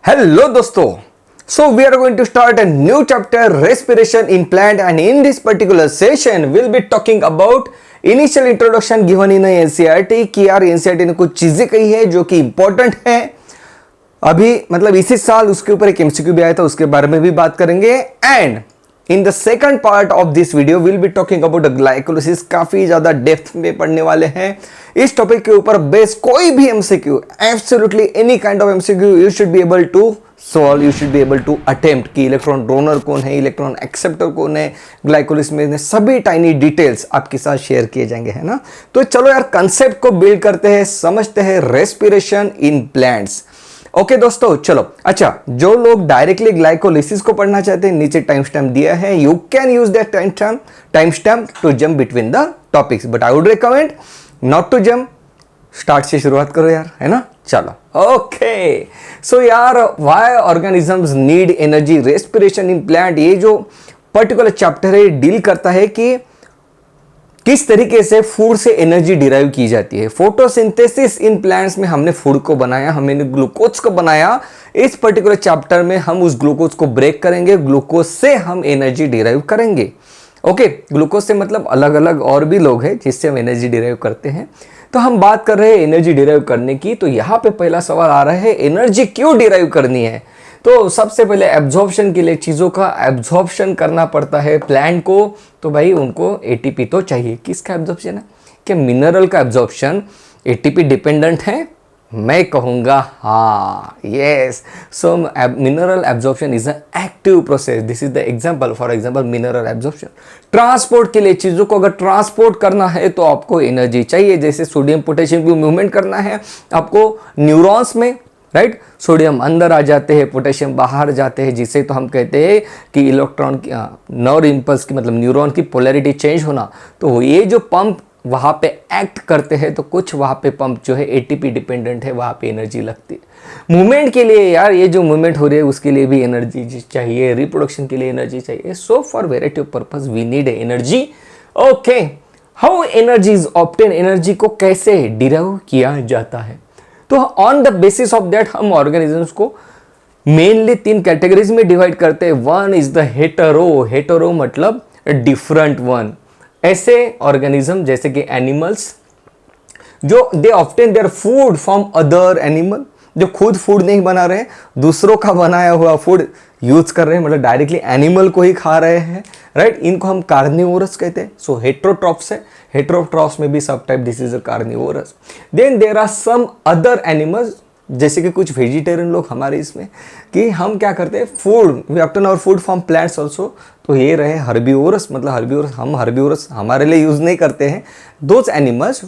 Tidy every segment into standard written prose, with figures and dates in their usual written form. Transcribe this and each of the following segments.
Hello दोस्तों. So we are going to start a new chapter, respiration in plant, and in this particular session we'll be talking about initial introduction given in NCERT कि यार NCERT ने कुछ चीजें कही है जो कि इंपॉर्टेंट है अभी, मतलब इसी साल उसके ऊपर एक एमसीक्यू भी आया था, उसके बारे में भी बात करेंगे. And in the second part of this video will be talking about glycolysis. काफी ज्यादा डेप्थ में पढ़ने वाले हैं इस टॉपिक के ऊपर. बेस कोई भी MCQ, absolutely any kind of MCQ you should be able to solve, you should be able to attempt कि इलेक्ट्रॉन डोनर कौन है, इलेक्ट्रॉन एक्सेप्टर कौन है, ग्लाइकोलिसिस में सभी टाइनी डिटेल्स आपके साथ शेयर किए जाएंगे, है ना. तो चलो यार कंसेप्ट को बिल्ड करते हैं, समझते हैं रेस्पिरेशन इन प्लांट्स. ओके दोस्तों चलो. अच्छा, जो लोग डायरेक्टली ग्लाइकोलिसिस को पढ़ना चाहते हैं, नीचे टाइम स्टैम्प दिया है, you can use that time stamp to jump between the topics, but I would recommend not to jump. Start से शुरुआत करो यार, है ना. चलो ओके. सो यार why organisms need energy, respiration in plant, ये जो पर्टिकुलर चैप्टर है डील करता है कि किस तरीके से फूड से एनर्जी डिराइव की जाती है. फोटोसिंथेसिस इन प्लांट्स में हमने फूड को बनाया, हमने ग्लूकोज को बनाया. इस पर्टिकुलर चैप्टर में हम उस ग्लूकोज को ब्रेक करेंगे, ग्लूकोज से हम एनर्जी डिराइव करेंगे. ओके, ग्लूकोज से मतलब अलग अलग और भी लोग हैं जिससे हम एनर्जी डिराइव करते हैं. तो हम बात कर रहे हैं एनर्जी डिराइव करने की. तो यहाँ पे पहला सवाल आ रहा है, एनर्जी क्यों डिराइव करनी है. तो सबसे पहले एब्जॉर्प्शन के लिए चीज़ों का एब्जॉर्प्शन करना पड़ता है प्लांट को. तो भाई उनको एटीपी तो चाहिए. किसका एब्जॉर्प्शन है, क्या मिनरल का एब्जॉर्प्शन एटीपी डिपेंडेंट है. मैं कहूँगा हाँ, yes. So mineral absorption is a active process. This is the example. For example mineral absorption. Transport के लिए चीज़ों को अगर ट्रांसपोर्ट करना है तो आपको एनर्जी चाहिए. जैसे सोडियम पोटेशियम की मूवमेंट करना है आपको न्यूरॉन्स में, राइट. सोडियम अंदर आ जाते हैं, पोटेशियम बाहर जाते हैं, जिससे तो हम कहते हैं कि इलेक्ट्रॉन की नर्व इम्पल्स की मतलब न्यूरॉन की पोलैरिटी चेंज होना. तो ये जो पंप वहाँ पे एक्ट करते हैं, तो कुछ वहाँ पे पंप जो है एटीपी डिपेंडेंट है, वहाँ पे एनर्जी लगती है. मूवमेंट के लिए यार, ये जो मूवमेंट हो रही है उसके लिए भी एनर्जी चाहिए, रिप्रोडक्शन के लिए एनर्जी चाहिए. So for variety of purpose we need energy. Okay, how energy is obtain, energy को कैसे डिराइव किया जाता है. तो on the basis of that हम ऑर्गेनिजम्स को मेनली 3 कैटेगरीज में डिवाइड करते हैं. One is the hetero. Hetero मतलब डिफरेंट वन. ऐसे ऑर्गेनिज्म जैसे कि एनिमल्स जो they obtain their food from other animal, जो खुद फूड नहीं बना रहे हैं, दूसरों का बनाया हुआ फूड यूज कर रहे हैं, मतलब डायरेक्टली एनिमल को ही खा रहे हैं, राइट. इनको हम कार्निवोरस कहते हैं. सो हेटेरोट्रॉप्स है. हेटेरोट्रॉप्स में भी सब type, this is a carnivorous. Then there are some other animals, जैसे कि कुछ वेजिटेरियन लोग हमारे इसमें, कि हम क्या करते हैं, food we obtain our food from plants also. तो ये रहे हर्बीवोरस, मतलब हर्बीवोरस, हम हर्बीवोरस हमारे लिए यूज नहीं करते हैं. Those animals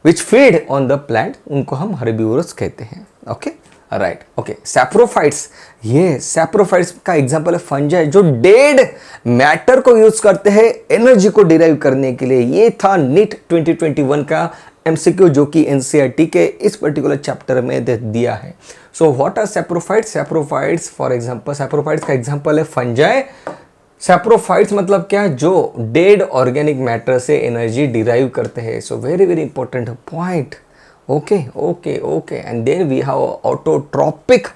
which feed on the plant, उनको हम हर्बीवोरस कहते हैं. Okay, right. Okay, saprophytes. ये सैप्रोफाइट्स का एग्जांपल है फंजाई, जो डेड मैटर को यूज करते हैं एनर्जी को डिराइव करने के लिए. ये था नीट 2021 का एमसीक्यू जो कि एनसीईआरटी के इस पर्टिकुलर चैप्टर में दे दिया है. So what are saprophytes. Saprophytes for example, saprophytes का एग्जांपल है फंजाई. सैप्रोफाइट्स मतलब क्या, जो डेड ऑर्गेनिक मैटर से एनर्जी डिराइव करते हैं. So very very important point. Okay okay okay. And then we have autotrophic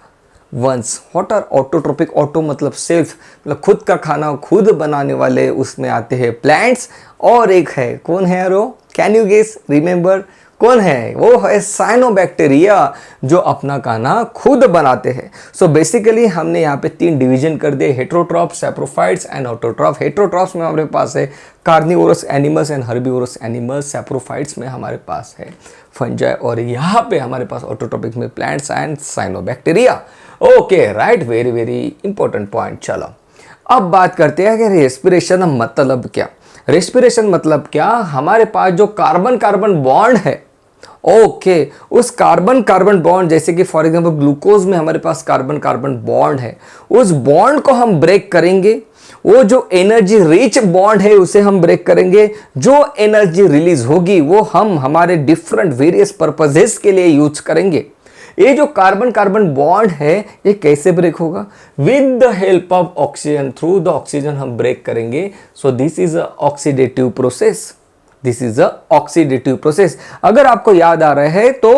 ones. What are autotrophic. Auto मतलब self, मतलब खुद का खाना खुद बनाने वाले, उसमें आते हैं प्लांट्स. और एक है, कौन है यारो, कैन यू गेस, रिमेंबर कौन है, वो है साइनोबैक्टीरिया, जो अपना खाना खुद बनाते हैं. सो बेसिकली हमने यहाँ पे 3 डिवीजन कर दिए, heterotroph, saprophytes and autotroph. Heterotrophs में हमारे पास है carnivorous animals and herbivorous animals. Saprophytes में हमारे पास है फंजाई, और यहाँ पे हमारे पास ऑटोट्रॉपिक में plants and cyanobacteria. Okay, right. Very very important point. चलो अब बात करते हैं कि रेस्पिरेशन मतलब क्या. रेस्पिरेशन मतलब क्या, हमारे पास जो कार्बन कार्बन बॉन्ड है, ओके, उस कार्बन कार्बन बॉन्ड, जैसे कि फॉर एग्जांपल ग्लूकोज में हमारे पास कार्बन कार्बन बॉन्ड है, उस बॉन्ड को हम ब्रेक करेंगे. वो जो एनर्जी रिच बॉन्ड है उसे हम ब्रेक करेंगे. जो एनर्जी रिलीज होगी वो हम हमारे डिफरेंट वेरियस पर्पजेस के लिए यूज करेंगे. ये जो कार्बन कार्बन बॉन्ड है ये कैसे ब्रेक होगा, with the help of oxygen. Through the oxygen हम ब्रेक करेंगे. So this is a oxidative process. This is a oxidative process. अगर आपको याद आ रहा है तो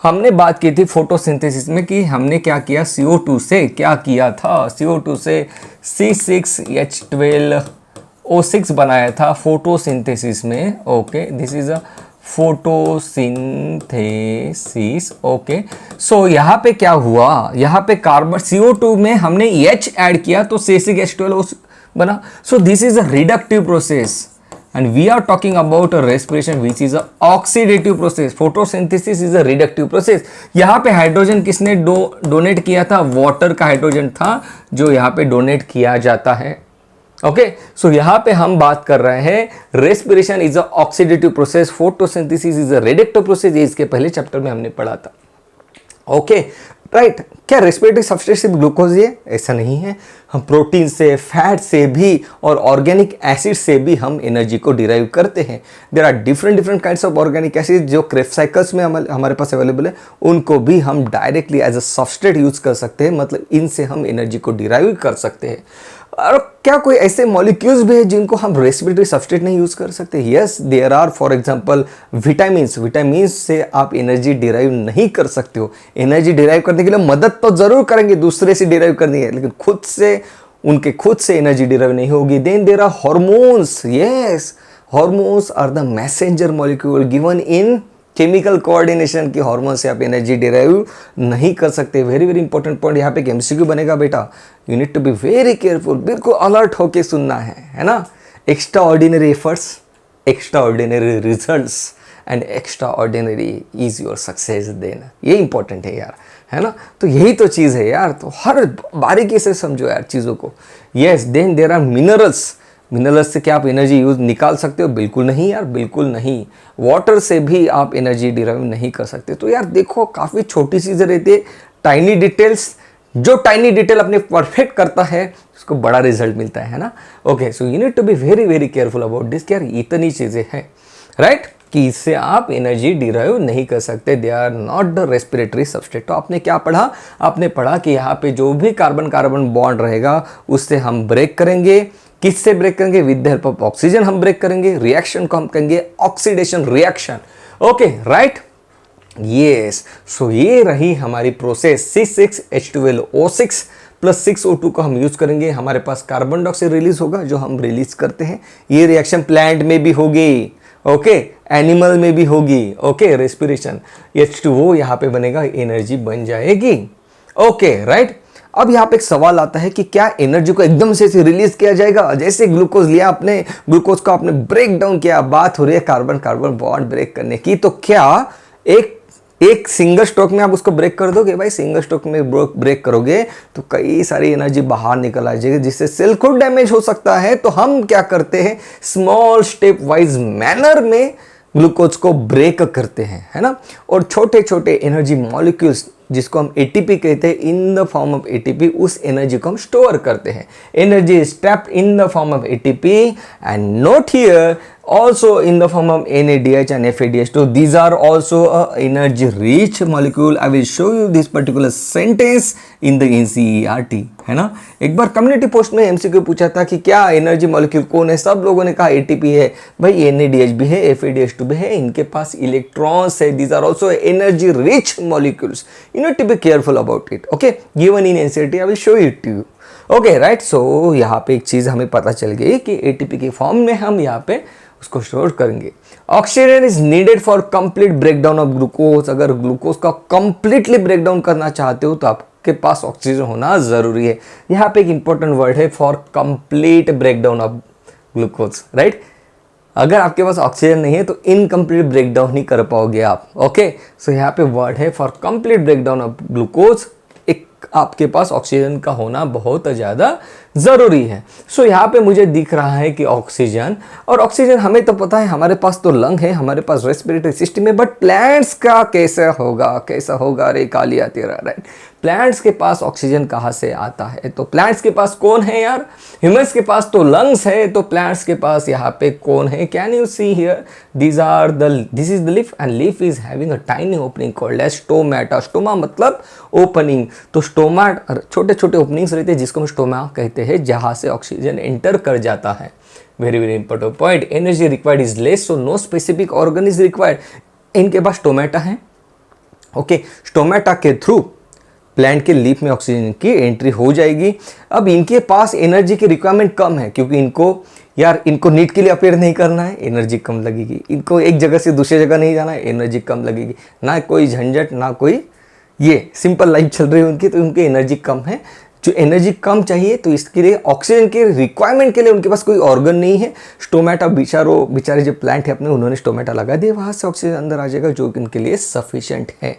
हमने बात की थी फोटोसिंथेसिस में कि हमने क्या किया, CO2 से क्या किया था, CO2 से C6H12O6 बनाया था फोटोसिंथेसिस में। Okay, this is a photosynthesis. Okay, so यहाँ पे क्या हुआ, यहाँ पे कार्बन CO2 में हमने H ऐड किया तो C6H12O6 बना। So this is a reductive process and we are talking about a respiration which is a oxidative process. photosynthesis is a reductive process. यहाँ पे हाइड्रोजन किसने डोनेट किया था, वाटर का हाइड्रोजन था जो यहाँ पे डोनेट किया जाता है। ओके, सो यहाँ पे हम बात कर रहे हैं respiration is a oxidative process, photosynthesis is a reductive process, ये इसके पहले चैप्टर में हमने पढ़ा था। Okay, right. क्या रेस्पिरेटरी सबस्ट्रेट सिर्फ ग्लूकोज ही है? ऐसा नहीं है, हम प्रोटीन से, फैट से भी और ऑर्गेनिक एसिड से भी हम एनर्जी को डिराइव करते हैं। There are different kinds of organic acid जो क्रेफ्ट साइकिल्स में हमारे पास अवेलेबल है, उनको भी हम directly as a substrate use कर सकते हैं, मतलब इनसे हम एनर्जी को डिराइव कर सकते हैं। और क्या कोई ऐसे मॉलिक्यूल्स भी है जिनको हम रेस्पिरेटरी सबस्ट्रेट नहीं यूज कर सकते? Yes, there are. For example vitamin से आप एनर्जी डिराइव नहीं कर सकते हो। एनर्जी डिराइव करने के लिए मदद तो जरूर करेंगे, दूसरे से डिराइव करनी है, लेकिन उनके खुद से एनर्जी डिराइव नहीं होगी। Then there are hormones. Yes, hormones are the messenger molecule given in chemical coordination की हार्मोन से आप एनर्जी डिराइव नहीं कर सकते। वेरी इंपॉर्टेंट पॉइंट, यहाँ पे एक MCQ बनेगा बेटा, you need to be very careful, बिल्कुल अलर्ट होके सुनना है ना। Extraordinary efforts, extraordinary results and extraordinary is your success देना, ये इंपॉर्टेंट है यार, है ना। तो यही तो चीज़ है यार, तो हर बारीकी से समझो यार चीज़ों को। Yes, then there are minerals. Minerals से क्या आप एनर्जी यूज निकाल सकते हो? बिल्कुल नहीं यार, बिल्कुल नहीं। वाटर से भी आप एनर्जी डिराइव नहीं कर सकते। तो यार देखो, काफ़ी छोटी चीज़ें रहती है, टाइनी डिटेल्स, जो टाइनी डिटेल अपने परफेक्ट करता है उसको बड़ा रिजल्ट मिलता है ना। Okay, so you need to be very careful about this. यार इतनी चीज़ें हैं, राइट, कि इससे आप एनर्जी डिराइव नहीं कर सकते। They are not the respiratory substrate. तो आपने क्या पढ़ा? आपने पढ़ा कि यहाँ पे जो भी कार्बन कार्बन बॉन्ड रहेगा उससे हम ब्रेक करेंगे। किससे ब्रेक करेंगे? With the help of oxygen हम ब्रेक करेंगे। रिएक्शन को हम कहेंगे oxidation reaction. Okay, right, yes. So ये रही हमारी प्रोसेस। C6H12O6 प्लस 6O2 को हम यूज करेंगे। हमारे पास कार्बन डाइऑक्साइड रिलीज होगा जो हम रिलीज करते हैं। ये रिएक्शन प्लांट में भी होगी, ओके, एनिमल में भी होगी। ओके, रेस्पिरेशन, H2O यहाँ पे बनेगा, एनर्जी बन जाएगी। Okay, right. अब यहाँ पे एक सवाल आता है कि क्या एनर्जी को एकदम से रिलीज किया जाएगा? जैसे ग्लूकोज लिया आपने, ग्लूकोज को आपने ब्रेक डाउन किया, बात हो रही है कार्बन कार्बन बॉन्ड ब्रेक करने की, तो क्या एक सिंगल स्ट्रोक में आप उसको ब्रेक कर दोगे? भाई सिंगल स्ट्रोक में ब्रेक करोगे तो कई सारी एनर्जी बाहर निकल आ जाएगी, जिससे सेल खुद डैमेज हो सकता है। तो हम क्या करते हैं, स्मॉल स्टेप वाइज मैनर में ग्लूकोज को ब्रेक करते हैं, है ना। और छोटे छोटे एनर्जी मॉलिक्यूल्स जिसको हम ATP कहते हैं, इन द फॉर्म ऑफ ATP, उस एनर्जी को हम स्टोर करते हैं। Energy is trapped in the form of ATP and note here also in the form of NADH and FADH2. These are also a energy rich molecule. I will show you this particular sentence in the NCERT, है ना। एक बार community post में MCQ पूछा था कि क्या energy molecule कौन है, सब लोगों ने कहा ATP है। भाई NADH भी है, FADH2 भी है, इनके पास इलेक्ट्रॉन्स है। These are also energy rich molecules. You need to be careful about it. Okay, given in NCERT, I will show it to you. Okay, right. So यहाँ पे एक चीज़ हमें पता चल गई कि ATP के फॉर्म में हम यहाँ पे उसको स्टोर करेंगे। Oxygen is needed for complete breakdown of glucose. अगर ग्लूकोज का कंप्लीटली ब्रेकडाउन करना चाहते हो तो आपके पास ऑक्सीजन होना जरूरी है। यहाँ पे एक इंपॉर्टेंट वर्ड है, for complete breakdown of glucose, right. अगर आपके पास ऑक्सीजन नहीं है तो इनकम्प्लीट ब्रेकडाउन नहीं कर पाओगे आप। ओके, सो यहाँ पे वर्ड है for complete breakdown of glucose. आपके पास ऑक्सीजन का होना बहुत ज़्यादा ज़रूरी है। सो यहाँ पे मुझे दिख रहा है कि ऑक्सीजन, और ऑक्सीजन हमें तो पता है, हमारे पास तो लंग है, हमारे पास रेस्पिरेटरी सिस्टम है, बट प्लांट्स का कैसा होगा रे कालिया तेरा, राइट। प्लांट्स के पास ऑक्सीजन कहाँ से आता है? तो प्लांट्स के पास कौन है यार? ह्यूमंस के पास तो लंग्स है, तो प्लांट्स के पास यहाँ पे कौन है? Can you see here, this is the leaf and leaf is having a tiny opening called as stomata. Stoma मतलब ओपनिंग, तो स्टोमा छोटे छोटे ओपनिंग्स रहते हैं जिसको हम स्टोमा कहते हैं, जहाँ से ऑक्सीजन एंटर कर जाता है। Very important point. Energy required is less, so no specific organ is required. इनके पास स्टोमेटा है, ओके, स्टोमेटा के थ्रू प्लांट के लीफ में ऑक्सीजन की एंट्री हो जाएगी। अब इनके पास एनर्जी की रिक्वायरमेंट कम है, क्योंकि इनको नीड के लिए अपेयर नहीं करना है, एनर्जी कम लगेगी। इनको एक जगह से दूसरी जगह नहीं जाना है, एनर्जी कम लगेगी। ना कोई झंझट, ना कोई ये सिंपल लाइफ चल रही है उनकी, तो उनकी एनर्जी कम है। जो एनर्जी कम चाहिए तो इसके लिए ऑक्सीजन के रिक्वायरमेंट के लिए उनके पास कोई ऑर्गन नहीं है। स्टोमेटा बेचारे जो प्लांट है अपने, उन्होंने स्टोमेटा लगा दिया, वहां से ऑक्सीजन अंदर आ जाएगा, जो कि इनके लिए सफिशिएंट है।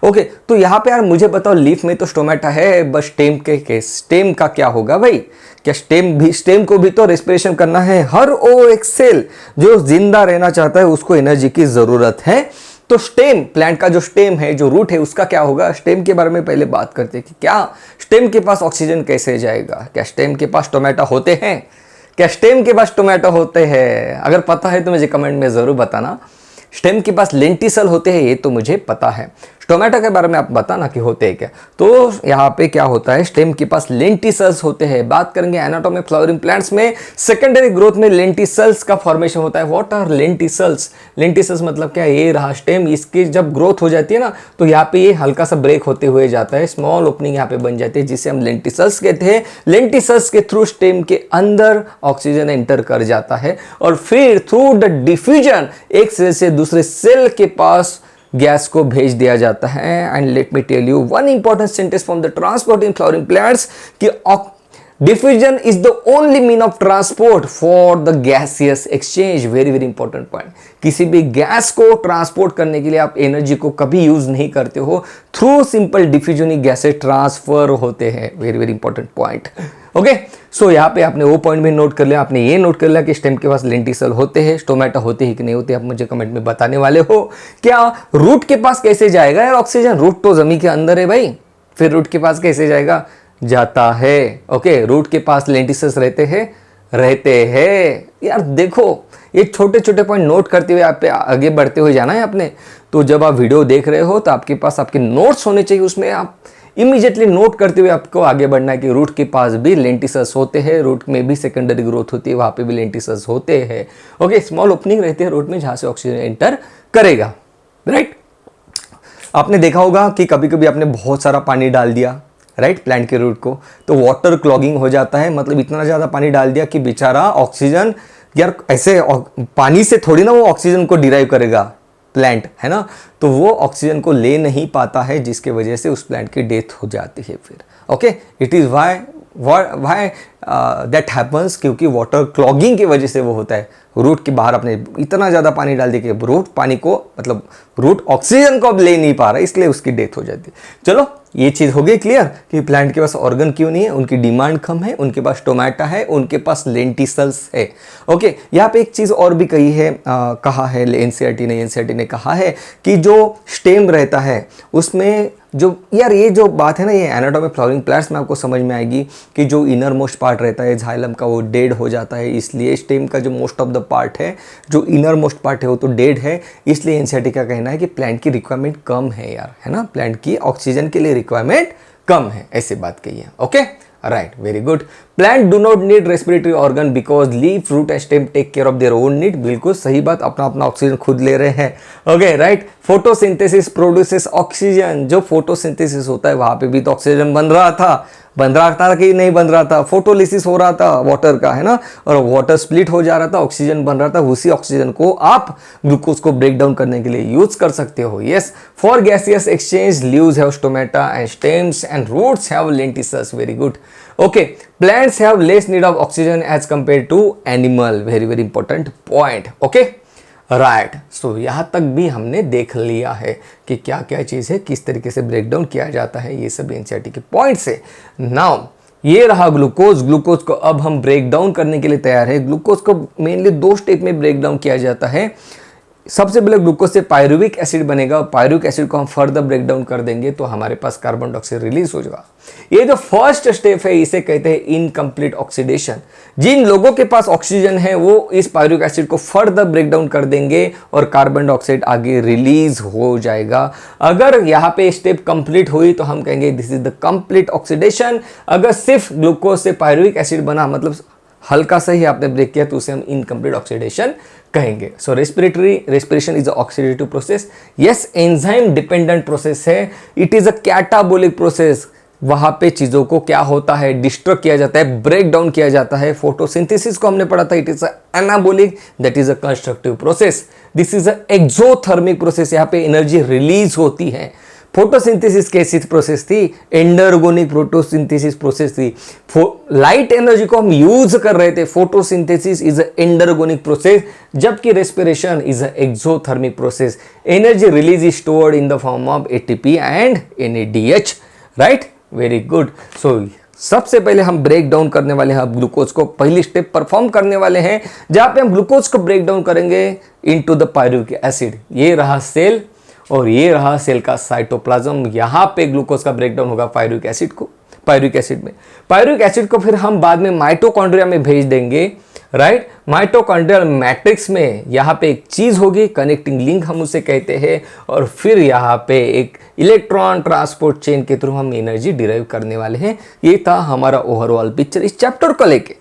ओके, तो यहाँ पे यार मुझे बताओ, लीफ में तो स्टोमेटा है, बस स्टेम का क्या होगा भाई? क्या स्टेम को भी तो रेस्पिरेशन करना है। हर एक सेल जो जिंदा रहना चाहता है उसको एनर्जी की जरूरत है। तो स्टेम, प्लांट का जो स्टेम है, जो रूट है, उसका क्या होगा? स्टेम के बारे में पहले बात करते हैं कि क्या स्टेम के पास ऑक्सीजन कैसे जाएगा। क्या स्टेम के पास टोमेटा होते हैं? क्या स्टेम के पास टोमेटो होते हैं? अगर पता है तो मुझे कमेंट में जरूर बताना। स्टेम के पास लेंटिसल होते हैं, ये तो मुझे पता है। टोमेटो के बारे में आप बताना कि होते हैं क्या। तो यहाँ पे क्या होता है, स्टेम के पास लेंटिसल्स होते हैं। बात करेंगे एनाटॉमी फ्लावरिंग प्लांट्स में सेकेंडरी ग्रोथ में लेंटिसल्स का फॉर्मेशन होता है। What are lenticels? लेंटिसल्स मतलब क्या? ये रहा स्टेम, इसकी जब ग्रोथ हो जाती है ना, तो यहाँ पे ये हल्का सा ब्रेक होते हुए जाता है, स्मॉल ओपनिंग यहाँ पे बन जाती है, जिसे हम लेंटिसल्स कहते हैं। लेंटिसल्स के थ्रू स्टेम के अंदर ऑक्सीजन एंटर कर जाता है और फिर थ्रू द डिफ्यूजन एक सेल से दूसरे सेल के पास गैस को भेज दिया जाता है। And let me tell you one important sentence from the transport in flowering plants कि diffusion is the only mean of transport for the gaseous exchange. Very very important point. किसी भी gas को transport करने के लिए आप energy को कभी यूज नहीं करते हो, थ्रू सिंपल डिफ्यूजन ही गैसेस ट्रांसफर होते हैं। Very very important point. Okay, so यहाँ पे आपने वो पॉइंट भी नोट कर लिया, आपने ये नोट कर लिया कि स्टेम के पास लेंटिसल होते हैं, स्टोमेटा होते हैं कि नहीं होते, आप मुझे कमेंट में बताने वाले हो। क्या रूट के पास कैसे जाएगा यार ऑक्सीजन? रूट तो जमीन के अंदर है भाई, फिर रूट के पास कैसे जाएगा? जाता है। ओके, रूट के पास लेंटिसल्स रहते हैं यार। देखो, ये छोटे छोटे पॉइंट नोट करते हुए आप पे आगे बढ़ते हुए जाना है आपने। तो जब आप वीडियो देख रहे हो तो आपके पास आपके नोट्स होने चाहिए, उसमें आप इमीडिएटली नोट करते हुए आपको आगे बढ़ना है कि रूट के पास भी लेंटिसल्स होते हैं, रूट में भी सेकेंडरी ग्रोथ होती है, वहां पे भी लेंटिसल्स होते हैं। ओके, स्मॉल ओपनिंग रहते हैं रूट में, जहां से ऑक्सीजन एंटर करेगा। राइट, आपने देखा होगा कि कभी कभी आपने बहुत सारा पानी डाल दिया, राइट, प्लांट के रूट को, तो वाटर क्लॉगिंग हो जाता है। मतलब इतना ज्यादा पानी डाल दिया कि बेचारा ऑक्सीजन, यार ऐसे पानी से थोड़ी ना वो ऑक्सीजन को डिराइव करेगा प्लांट, है ना, तो वो ऑक्सीजन को ले नहीं पाता है, जिसके वजह से उस प्लांट की डेथ हो जाती है फिर। Okay, it is why that happens, क्योंकि वाटर क्लॉगिंग की वजह से वो होता है। रूट के बाहर आपने इतना ज़्यादा पानी डाल दिया कि रूट पानी को, मतलब रूट ऑक्सीजन को अब ले नहीं पा रहा, इसलिए उसकी डेथ हो जाती है। चलो, ये चीज़ हो गई क्लियर कि प्लांट के पास ऑर्गन क्यों नहीं है, उनकी डिमांड कम है, उनके पास टोमेटा है, उनके पास लेंटिसल्स है। ओके, यहाँ पे एक चीज़ और भी कही है, कहा है एनसीईआरटी ने कहा है कि जो स्टेम रहता है उसमें जो, यार ये जो बात है ना, ये एनाटॉमी फ्लावरिंग प्लांट्स में आपको समझ में आएगी कि जो इनर मोस्ट पार्ट रहता है जाइलम का, वो डेड हो जाता है। इसलिए स्टेम का जो मोस्ट ऑफ द पार्ट है, जो इनर मोस्ट पार्ट है, वो तो डेड है। इसलिए एनसीईआरटी का कहना है कि प्लांट की रिक्वायरमेंट कम है यार, है ना, प्लांट की ऑक्सीजन के लिए रिक्वायरमेंट कम है, ऐसी बात कही है। Okay, right, very good. Plant do not need respiratory organ because leaf, root and stem take care of their own need. बिल्कुल सही बात, अपना अपना ऑक्सीजन खुद ले रहे हैं। Okay, right. Photosynthesis produces oxygen. जो फोटोसिंथेसिस होता है वहां पे भी तो ऑक्सीजन बन रहा था कि नहीं बन रहा था? फोटोलिसिस हो रहा था वाटर का, है ना, और वाटर स्प्लिट हो जा रहा था, ऑक्सीजन बन रहा था। उसी ऑक्सीजन को आप ग्लूकोज को ब्रेक डाउन करने के लिए यूज कर सकते हो। Yes, for gaseous exchange leaves have stomata and stems and roots have lenticels. Very good. Okay, plants have less need of oxygen as compare to animal. Very very important point. Okay, right. So यहाँ तक भी हमने देख लिया है कि क्या क्या चीज़ है, किस तरीके से ब्रेक डाउन किया जाता है, ये सब एनसीईआरटी के पॉइंट्स है। नाउ ये रहा ग्लूकोज। ग्लूकोज को अब हम ब्रेक डाउन करने के लिए तैयार है। ग्लूकोज को मेनली 2 स्टेप में ब्रेक डाउन किया जाता है। सबसे पहले ग्लूकोज से पायरुविक एसिड बनेगा, पायरुविक एसिड को हम फर्दर ब्रेक डाउन कर देंगे तो हमारे पास कार्बन डाइऑक्साइड रिलीज हो जाएगा। ये जो फर्स्ट स्टेप है इसे कहते हैं इनकम्प्लीट ऑक्सीडेशन। जिन लोगों के पास ऑक्सीजन है वो इस पायरुविक एसिड को फर्दर ब्रेक डाउन कर देंगे और कार्बन डाइऑक्साइड आगे रिलीज हो जाएगा। अगर यहाँ पे स्टेप कंप्लीट हुई तो हम कहेंगे this is the complete oxidation. अगर सिर्फ ग्लूकोज से पायरुविक एसिड बना, मतलब हल्का सा ही आपने ब्रेक किया, तो उसे हम इनकम्प्लीट ऑक्सीडेशन कहेंगे। So respiration is a oxidative process. Yes, enzyme dependent process है। It is a catabolic process. वहां पे चीजों को क्या होता है, डिस्ट्रॉय किया जाता है, ब्रेक डाउन किया जाता है। फोटोसिंथेसिस को हमने पढ़ा था, it is a anabolic, that is a constructive process. This is a exothermic process, यहाँ पे एनर्जी रिलीज होती है। फोटोसिंथेसिस कैसी प्रोसेस थी, एंडरगोनिक फोटोसिंथेसिस प्रोसेस थी। लाइट एनर्जी को हम यूज कर रहे थे। Photosynthesis is a endergonic process, जबकि respiration is a exothermic process. Energy release is stored in the form of ATP and NADH, right. Very good. So सबसे पहले हम ब्रेक डाउन करने वाले हैं ग्लूकोज को, पहली स्टेप परफॉर्म करने वाले हैं जहां पे हम ग्लूकोज को ब्रेक डाउन करेंगे इनटू द पायरुविक एसिड। ये रहा सेल और ये रहा सेल का साइटोप्लाज्म। यहां पे ग्लूकोज का ब्रेकडाउन होगा पायरुविक एसिड में। पायरुविक एसिड को फिर हम बाद में माइटोकॉन्ड्रिया में भेज देंगे, राइट। माइटोकॉन्ड्रियल मैट्रिक्स में यहां पे एक चीज होगी, कनेक्टिंग लिंक हम उसे कहते हैं, और फिर यहां पे एक इलेक्ट्रॉन ट्रांसपोर्ट चेन के थ्रू हम एनर्जी डिराइव करने वाले हैं। ये था हमारा ओवरऑल पिक्चर इस चैप्टर को लेके,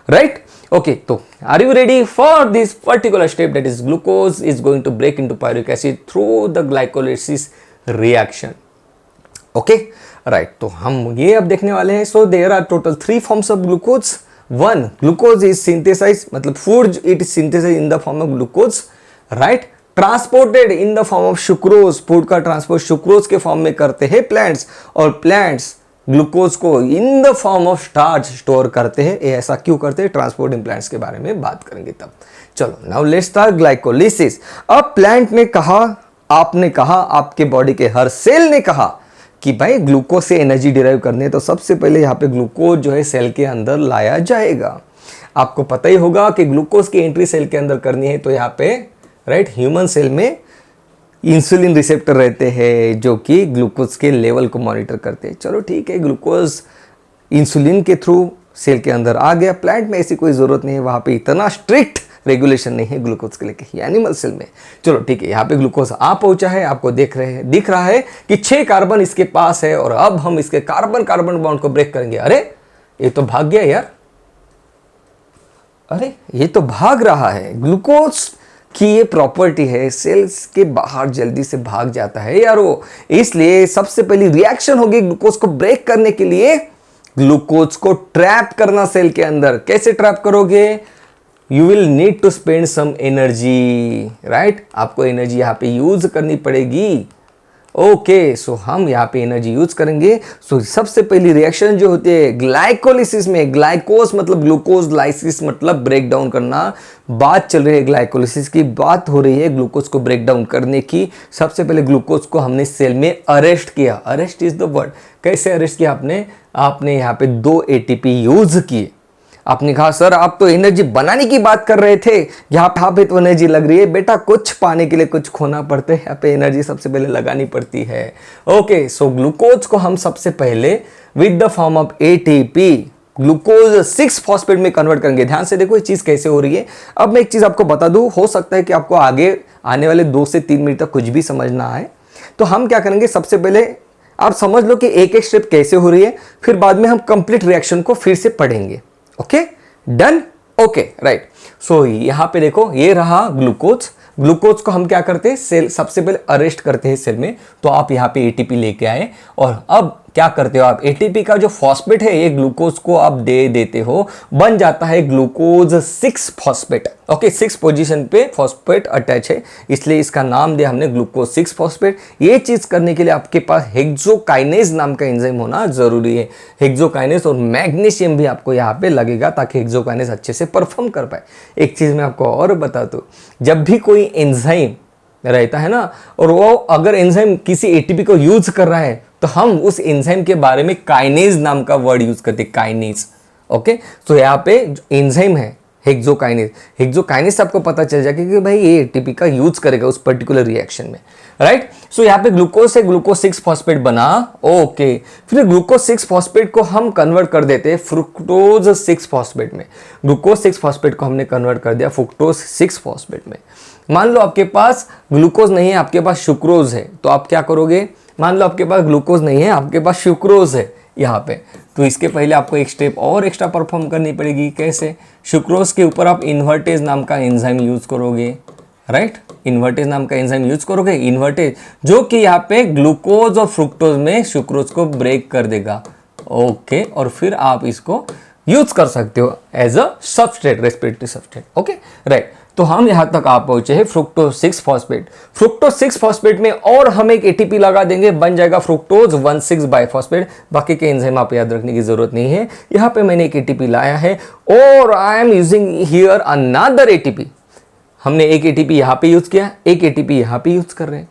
right. Okay, so are you ready for this particular step, that is glucose is going to break into pyruvic acid through the glycolysis reaction? Okay, right. तो हम ये अब देखने वाले हैं. So there are total 3 forms of glucose. One, glucose is synthesized, मतलब food it is synthesized in the form of glucose, right? Transported in the form of sucrose, food का transport sucrose के फॉर्म में करते हैं plants, और plants glucose को इन the form of starch store करते हैं. ऐसा क्यों करते हैं, ट्रांसपोर्ट इन प्लांट्स के बारे में बात करेंगे तब. चलो नाउ लेट्स स्टार्ट ग्लाइकोलिसिस. अब प्लांट ने कहा, आपने कहा, आपके बॉडी के हर सेल ने कहा कि भाई ग्लूकोज से एनर्जी डिराइव करनी है, तो सबसे पहले यहाँ पे ग्लूकोज जो है सेल के अंदर लाया जाएगा. आपको पता ही होगा कि ग्लूकोज की एंट्री सेल के अंदर करनी है तो यहाँ पे राइट ह्यूमन सेल में इंसुलिन रिसेप्टर रहते हैं जो कि ग्लूकोज के लेवल को मॉनिटर करते हैं. चलो ठीक है, ग्लूकोज इंसुलिन के थ्रू सेल के अंदर आ गया. प्लांट में ऐसी कोई ज़रूरत नहीं है, वहाँ पे इतना स्ट्रिक्ट रेगुलेशन नहीं है ग्लूकोज के लेके, एनिमल सेल में. चलो ठीक है, यहाँ पे ग्लूकोज आ पहुंचा है, आपको दिख रहा है कि 6 कार्बन इसके पास है, और अब हम इसके कार्बन कार्बन बॉन्ड को ब्रेक करेंगे. अरे ये तो भाग गया यार, अरे ये तो भाग रहा है. ग्लूकोज की ये प्रॉपर्टी है, सेल्स के बाहर जल्दी से भाग जाता है यार वो. इसलिए सबसे पहली रिएक्शन होगी ग्लूकोज को ब्रेक करने के लिए, ग्लूकोज को ट्रैप करना सेल के अंदर. कैसे ट्रैप करोगे, you will need to spend some energy, right. आपको एनर्जी यहाँ पे यूज करनी पड़ेगी. ओके, सो हम यहाँ पे एनर्जी यूज करेंगे. सो सबसे पहली रिएक्शन जो होती है ग्लाइकोलिसिस में, ग्लाइकोस मतलब ग्लूकोज, लाइसिस मतलब ब्रेक डाउन करना. बात चल रही है ग्लाइकोलिसिस की, बात हो रही है ग्लूकोज को ब्रेक डाउन करने की. सबसे पहले ग्लूकोज को हमने सेल में अरेस्ट किया. Arrest is the word. कैसे अरेस्ट किया आपने यहाँ पे 2 ATP यूज किए. आपने कहा सर आप तो एनर्जी बनाने की बात कर रहे थे, यहाँ पे तो एनर्जी लग रही है. बेटा कुछ पाने के लिए कुछ खोना पड़ता है, यहाँ पे एनर्जी सबसे पहले लगानी पड़ती है. ओके, सो ग्लूकोज को हम सबसे पहले with the form of ATP glucose 6 phosphate में कन्वर्ट करेंगे. ध्यान से देखो ये चीज कैसे हो रही है. अब मैं एक चीज आपको बता दूं, हो सकता है कि आपको आगे आने वाले 2 से 3 मिनट तक कुछ भी समझ ना आए. तो हम क्या करेंगे, सबसे पहले आप समझ लो कि एक एक स्टेप कैसे हो रही है, फिर बाद में हम कंप्लीट रिएक्शन को फिर से पढ़ेंगे. Okay done. Okay right. So यहां पे देखो ये रहा ग्लूकोज. ग्लूकोज को हम क्या करते हैं, सेल सबसे पहले अरेस्ट करते हैं सेल में. तो आप यहाँ पे ATP लेके आए, और अब क्या करते हो आप, ATP का जो फॉस्फेट है ये ग्लूकोज को आप दे देते हो, बन जाता है ग्लूकोज 6 फॉस्फेट. ओके, 6 पोजीशन पे फॉस्फेट अटैच है, इसलिए इसका नाम दिया हमने ग्लूकोज 6 फॉस्फेट. ये चीज करने के लिए आपके पास हेक्सोकाइनेज नाम का एंजाइम होना जरूरी है. हेक्सोकाइनेज और मैग्नीशियम भी आपको यहाँ पे लगेगा ताकि हेक्सोकाइनेज अच्छे से परफॉर्म कर पाए. एक चीज मैं आपको और बता दूं, जब भी कोई एंजाइम रहता है ना, और वो अगर एंजाइम किसी ATP को यूज कर रहा है, तो हम उस एंजाइम के बारे में काइनेज नाम का वर्ड यूज करते हैं, काइनेज. ओके, तो यहाँ पे एंजाइम है हेक्सोकाइनेज. हेक्सोकाइनेज से आपको पता चल जाएगा कि भाई ये ATP का यूज करेगा उस पर्टिकुलर रिएक्शन में, राइट. सो यहाँ पे ग्लूकोज से ग्लूकोज 6 फॉस्फेट बना. ओके, फिर ग्लूकोज 6 फॉस्फेट को हम कन्वर्ट कर देते हैं फ्रुक्टोज 6 फॉस्फेट में. ग्लूकोज 6 फॉस्फेट को हमने कन्वर्ट कर दिया फ्रुक्टोज 6 फॉस्फेट में. मान लो आपके पास ग्लूकोज नहीं है, आपके पास सुक्रोज है, तो आप क्या करोगे, मान लो आपके पास ग्लूकोज नहीं है, आपके पास सुक्रोज है, यहाँ पे। तो इसके पहले आपको एक स्टेप और एक्स्ट्रा परफॉर्म करनी पड़ेगी। कैसे? सुक्रोज के ऊपर आप इन्वर्टेज नाम का एंजाइम यूज करोगे, राइट? इन्वर्टेज नाम का एंजाइम यूज करोगे, इन्वर्टेज जो कि यहाँ पे ग्लूकोज और फ्रुक्टोज में सुक्रोज को ब्रेक कर देगा। ओके, और फिर आप इसको यूज कर सकते हो as a substrate, respiratory substrate. Okay, right. तो हम यहां तक आप पहुंचे हैं फ्रुक्टोज 6 फॉस्फेट। फ्रुक्टोज 6 फॉस्फेट में और हम एक एटीपी लगा देंगे, बन जाएगा फ्रुक्टोज 1,6 बाइफॉस्फेट। बाकी के एंजाइम आप याद रखने की जरूरत नहीं है। यहां पे मैंने एक एटीपी लाया है और I am using here another ATP. हमने एक एटीपी यहां पे यूज किया, एक एटीपी यहां पे यूज कर रहे हैं,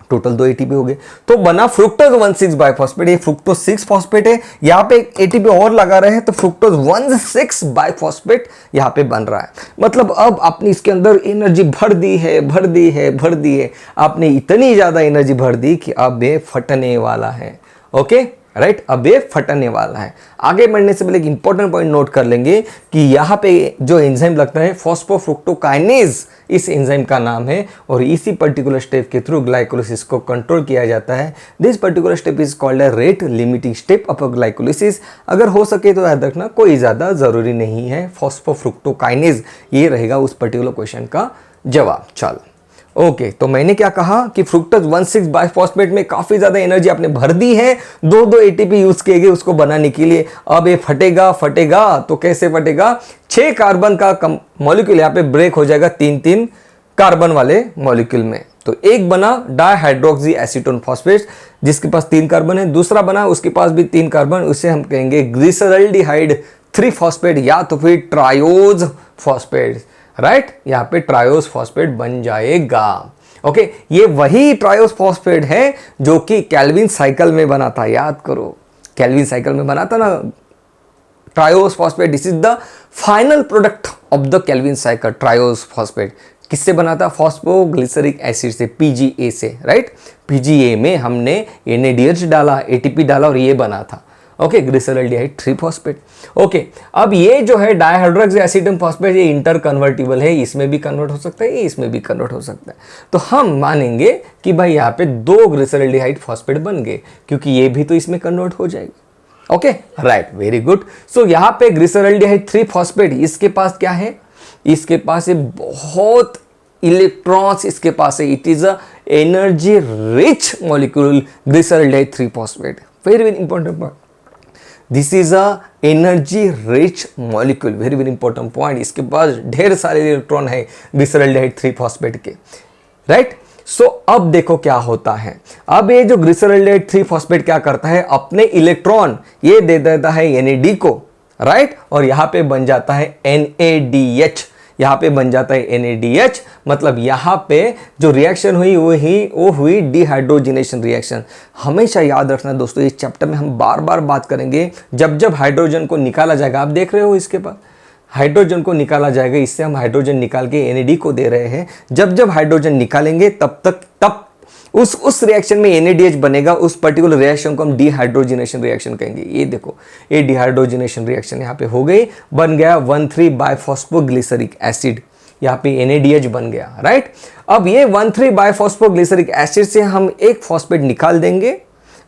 टोटल 2 एटीपी हो गए। तो बना फ्रुक्टोज 1,6 बाइफॉस्फेट। ये फ्रुक्टोज 6 फॉस्फेट है, यहां पे एक एटीपी और लगा रहे हैं तो फ्रुक्टोज 1,6 बाइफॉस्फेट यहां पे बन रहा है। मतलब अब आपने इसके अंदर एनर्जी भर दी है, भर दी है, भर दी है। आपने इतनी ज्यादा एनर्जी भर दी कि अब ये फटने वाला है। ओके, राइट, अब ये फटने वाला है। आगे बढ़ने से पहले एक इंपॉर्टेंट पॉइंट नोट कर लेंगे कि यहाँ पे जो एंजाइम लगता है फॉस्फोफ्रुक्टोकाइनेज, इस एंजाइम का नाम है, और इसी पर्टिकुलर स्टेप के थ्रू ग्लाइकोलिसिस को कंट्रोल किया जाता है। This particular step is called a rate limiting step of glycolysis. अगर हो सके तो याद रखना, कोई ज़्यादा ज़रूरी नहीं है। फॉस्फोफ्रुक्टोकाइनेज ये रहेगा उस पर्टिकुलर क्वेश्चन का जवाब। चल ओके, तो मैंने क्या कहा कि फ्रुक्टोज 1,6 बाइफॉस्फेट में काफी ज्यादा एनर्जी आपने भर दी है, दो एटीपी यूज किए गए उसको बनाने के लिए। अब ये फटेगा तो कैसे फटेगा? 6 कार्बन का मॉलिक्यूल यहाँ पे ब्रेक हो जाएगा 3-3 कार्बन वाले मॉलिक्यूल में। तो एक बना डाइहाइड्रोक्सी एसीटोन फॉस्फेट जिसके पास 3 कार्बन है, दूसरा बना उसके पास भी 3 कार्बन, उसे हम कहेंगे ग्लिसरल्डिहाइड 3 फॉस्फेट या तो फिर ट्रायोज फॉस्फेट, राइट? यहाँ पे ट्रायोस फॉस्फेट बन जाएगा। ओके, ये वही ट्रायोस फॉस्फेट है जो कि केल्विन साइकिल में बना था। याद करो, केल्विन साइकिल में बना था ना triose phosphate. This is the final product of the Calvin cycle. Triose phosphate किससे बना था? फॉस्फोग्लिसरिक एसिड से, पीजीए से, राइट? पीजीए में हमने NADH डाला, एटीपी डाला और ये बना था। Okay, glyceraldehyde 3 phosphate. ओके, अब ये जो है डाइहाइड्रोक्सी एसीटोन फॉस्फेट, ये इंटर कन्वर्टिबल है, इसमें भी कन्वर्ट हो सकता है, इसमें भी कन्वर्ट हो सकता है। तो हम मानेंगे कि भाई यहाँ पे 2 ग्लिसरल्डिहाइड फॉस्फेट बन गए क्योंकि ये भी तो इसमें कन्वर्ट हो जाएगा। Okay, right, very good. So यहाँ पे ग्लिसरल्डिहाइड 3 फॉस्फेट, इसके पास क्या है? इसके पास ये बहुत इलेक्ट्रॉन्स इसके पास है। It is a energy rich molecule, glyceraldehyde 3 phosphate. Very very important point, this is a energy rich molecule, very very important point. इसके पास ढेर सारे इलेक्ट्रॉन है ग्लिसरल्डिहाइड 3 फॉस्फेट के, राइट? सो अब देखो क्या होता है। अब ये जो ग्लिसरल्डिहाइड 3 फॉस्फेट क्या करता है? अपने इलेक्ट्रॉन ये दे देता है NAD को, राइट? और यहां पे बन जाता है NADH, यहाँ पे बन जाता है NADH। मतलब यहाँ पे जो रिएक्शन हुई वो हुई डिहाइड्रोजिनेशन रिएक्शन। हमेशा याद रखना दोस्तों, इस चैप्टर में हम बार बार बात करेंगे जब जब हाइड्रोजन को निकाला जाएगा। आप देख रहे हो इसके पास हाइड्रोजन को निकाला जाएगा, इससे हम हाइड्रोजन निकाल के NAD को दे रहे हैं। जब जब हाइड्रोजन निकालेंगे तब उस रिएक्शन में NADH बनेगा। उस पर्टिकुलर रिएक्शन को हम डिहाइड्रोजिनेशन रिएक्शन कहेंगे। ये देखो, ये डिहाइड्रोजिनेशन रिएक्शन यहाँ पे हो गई, बन गया 1,3 बाइफॉस्फोग्लिसरिक एसिड, यहाँ पे NADH बन गया, राइट? अब ये 1,3 बाइफॉस्फोग्लिसरिक एसिड से हम एक फॉस्फेट निकाल देंगे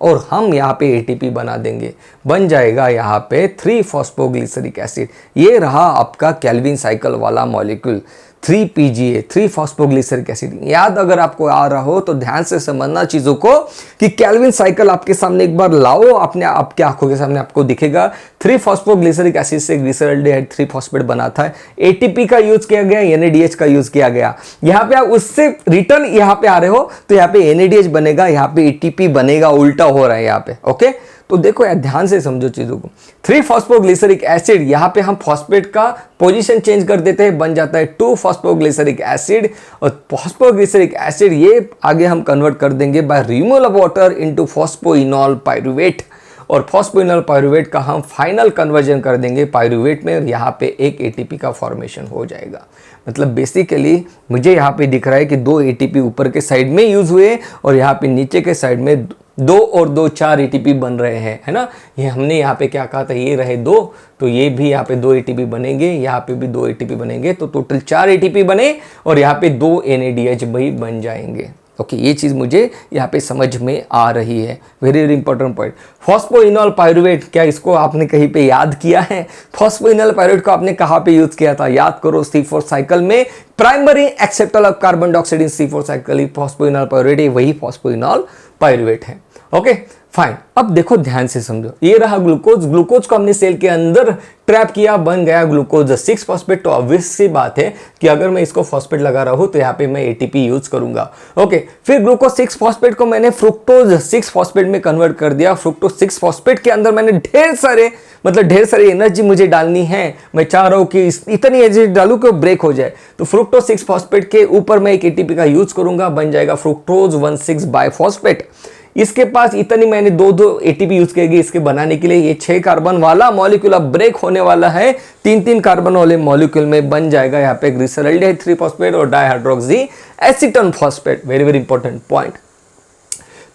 और हम यहाँ पे ATP बना देंगे, बन जाएगा यहाँ पे 3 फॉस्फोग्लिसरिक एसिड। ये रहा आपका केल्विन साइकिल वाला मॉलिक्यूल 3PGA, 3 फॉस्फोग्लिसरिक एसिड। याद अगर आपको आ रहा हो तो ध्यान से समझना चीजों को कि केल्विन साइकिल आपके सामने एक बार लाओ, अपने आपके आंखों के सामने आपको दिखेगा 3 फॉस्फोग्लिसरिक एसिड से ग्लिसरल्डिहाइड 3 फॉस्फेट बना था। ATP का यूज किया गया, NADH का यूज किया गया। यहाँ पे आप उससे रिटर्न यहाँ पे आ रहे हो तो यहाँ पे NADH बनेगा, यहाँ पे ATP बनेगा, उल्टा हो रहा है यहाँ पे। ओके, तो देखो यार ध्यान से समझो चीजों को। 3 फॉस्फोग्लिसरिक एसिड, यहाँ पे हम फॉस्फेट का पोजीशन चेंज कर देते हैं, बन जाता है 2 फॉस्फोग्लिसरिक एसिड। और फॉस्फोग्लिसरिक एसिड ये आगे हम कन्वर्ट कर देंगे by removal of water into phosphoenolpyruvate. और फॉस्फोइनॉल पाइरुवेट का हम फाइनल कन्वर्जन कर देंगे पाइरुवेट में, और यहाँ पे एक ATP का फॉर्मेशन हो जाएगा। मतलब बेसिकली मुझे यहाँ पे दिख रहा है कि 2 ATP ऊपर के साइड में यूज हुए और यहाँ पे नीचे के साइड में 2 और 2 4 ATP बन रहे हैं, है ना? ये हमने यहाँ पे क्या कहा था, ये रहे 2, तो ये भी यहाँ पे 2 ATP बनेंगे, यहाँ पे भी 2 ATP बनेंगे, तो टोटल 4 ATP बने और यहाँ पे 2 NADH भी बन जाएंगे। ओके, ये चीज़ मुझे यहाँ पे समझ में आ रही है। Very very important point. Phosphoenol pyruvate, क्या इसको आपने कहीं पे याद किया है? फॉस्फोइनॉल पायरुवेट को आपने कहाँ पे यूज किया था? याद करो, C4 साइकिल में primary acceptor of carbon dioxide in C4 cycle phosphoenol pyruvate, वही फॉस्फोइनॉल पायरुवेट है। Okay fine. अब देखो ध्यान से समझो, ये रहा ग्लूकोज। ग्लूकोज को हमने सेल के अंदर ट्रैप किया, बन गया ग्लूकोज 6 फॉस्फेट। तो ऑब्वियस सी बात है कि अगर मैं इसको फॉस्फेट लगा रहा हूं तो यहाँ पे मैं एटीपी यूज करूंगा। ओके, फिर ग्लूकोज 6 फॉस्फेट को मैंने फ्रुक्टोज 6 फॉस्फेट में कन्वर्ट कर दिया। फ्रुक्टोज 6 फॉस्फेट के अंदर मैंने ढेर सारी एनर्जी मुझे डालनी है। मैं चाह रहा हूं कि इतनी एनर्जी डालूं कि ब्रेक हो जाए, तो फ्रुक्टोज 6 फॉस्फेट के ऊपर मैं एक एटीपी का यूज करूंगा, बन जाएगा फ्रुक्टोज 1,6 बाइफॉस्फेट। इसके पास इतनी मैंने दो एटीपी यूज करेगी इसके बनाने के लिए। ये 6 कार्बन वाला मॉलिक्यूल अब ब्रेक होने वाला है 3 कार्बन वाले मॉलिक्यूल में, बन जाएगा यहाँ पे ग्लिसरॉल्डिहाइड 3 फॉस्फेट और dihydroxy acetone phosphate. Very very important point.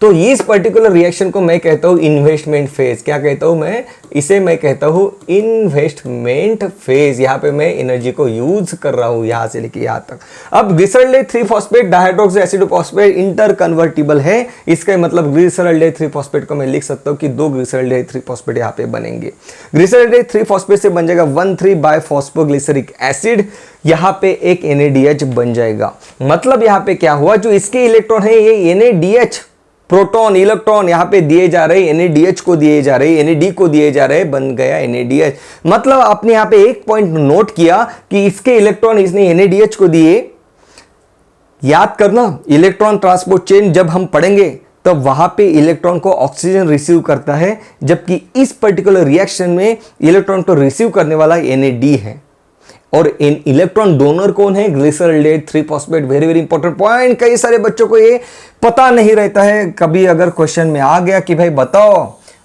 तो इस पर्टिकुलर रिएक्शन को मैं कहता हूं इन्वेस्टमेंट फेज। क्या कहता हूं मैं? इसे मैं कहता हूं इन्वेस्टमेंट फेज। यहां पे मैं एनर्जी को यूज कर रहा हूं यहां से लेके यहां तक। अब glyceraldehyde 3 phosphate dihydroxy acetone phosphate interconvertible है। इसका मतलब ग्लिसरॉल्डिहाइड 3 फॉस्फेट को मैं लिख सकता हूं कि 2 ग्लिसरॉल्डिहाइड 3 फॉस्फेट यहां पे बनेंगे। ग्लिसरॉल्डिहाइड 3 फॉस्फेट से बन जाएगा 1,3 बाइफॉस्फोग्लिसरिक एसिड। यहां पे एक NADH बन जाएगा। मतलब यहां पे क्या हुआ, जो इसके इलेक्ट्रॉन है ये NADH प्रोटॉन इलेक्ट्रॉन यहाँ पे दिए जा रहे, NADH को दिए जा रहे, NAD को दिए जा रहे, बन गया NADH। मतलब आपने यहाँ पे एक पॉइंट नोट किया कि इसके इलेक्ट्रॉन इसने NADH को दिए। याद करना, इलेक्ट्रॉन ट्रांसपोर्ट चेन जब हम पढ़ेंगे तब वहां पे इलेक्ट्रॉन को ऑक्सीजन रिसीव करता है, जबकि इस पर्टिकुलर रिएक्शन में इलेक्ट्रॉन को रिसीव करने वाला NAD है। और इन इलेक्ट्रॉन डोनर कौन है? Glyceraldehyde 3 phosphate. Very very important point. कई सारे बच्चों को ये पता नहीं रहता है। कभी अगर क्वेश्चन में आ गया कि भाई बताओ